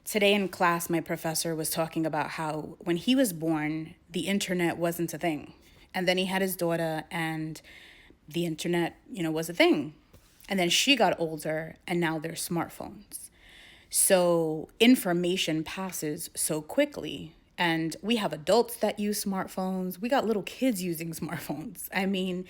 Today in class, my professor was talking about how when he was born, the internet wasn't a thing. And then he had his daughter, and the internet, was a thing. And then she got older, and now there's smartphones. So information passes so quickly. And we have adults that use smartphones. We got little kids using smartphones. I mean,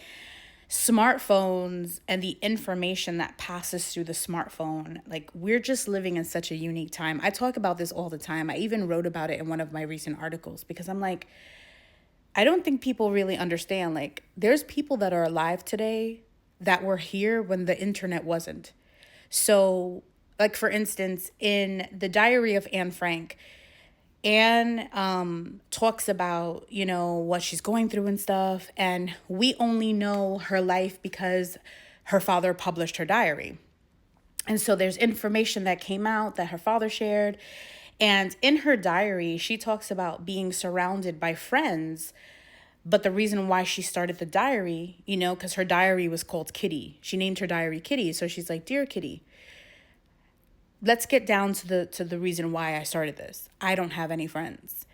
smartphones and the information that passes through the smartphone, like we're just living in such a unique time. I talk about this all the time. I even wrote about it in one of my recent articles because I'm like, I don't think people really understand. Like, there's people that are alive today that were here when the internet wasn't. So, like, for instance, in the Diary of Anne Frank, Anne talks about, what she's going through and stuff. And we only know her life because her father published her diary. And so there's information that came out that her father shared. And in her diary, she talks about being surrounded by friends. But the reason why she started the diary, because her diary was called Kitty. She named her diary Kitty. So she's like, "Dear Kitty, let's get down to the reason why I started this. I don't have any friends."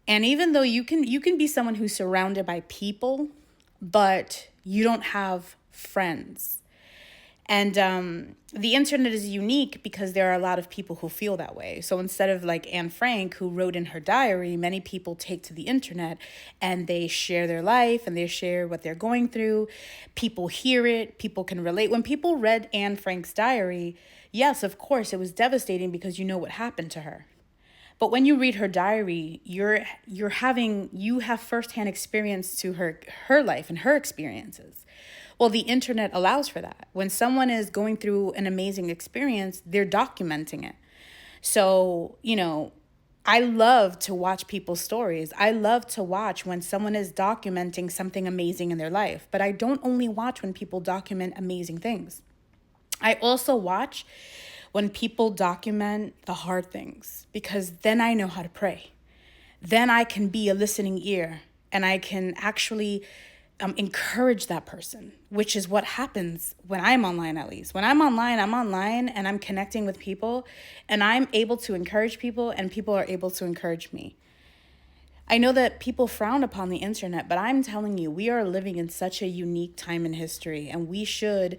And even though you can be someone who's surrounded by people, but you don't have friends. And the internet is unique because there are a lot of people who feel that way. So instead of like Anne Frank, who wrote in her diary, many people take to the internet and they share their life and they share what they're going through. People hear it, people can relate. When people read Anne Frank's diary, yes, of course, it was devastating because you know what happened to her. But when you read her diary, you have firsthand experience to her life and her experiences. Well, the internet allows for that. When someone is going through an amazing experience, they're documenting it. So, I love to watch people's stories. I love to watch when someone is documenting something amazing in their life. But I don't only watch when people document amazing things. I also watch when people document the hard things because then I know how to pray. Then I can be a listening ear and I can actually encourage that person, which is what happens when I'm online, at least. When I'm online and I'm connecting with people and I'm able to encourage people and people are able to encourage me. I know that people frown upon the internet, but I'm telling you, we are living in such a unique time in history and we should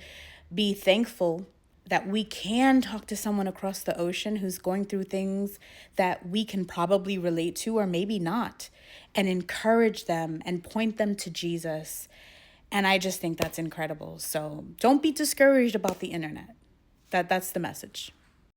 be thankful that we can talk to someone across the ocean who's going through things that we can probably relate to or maybe not, and encourage them and point them to Jesus. And I just think that's incredible. So don't be discouraged about the internet. That's the message.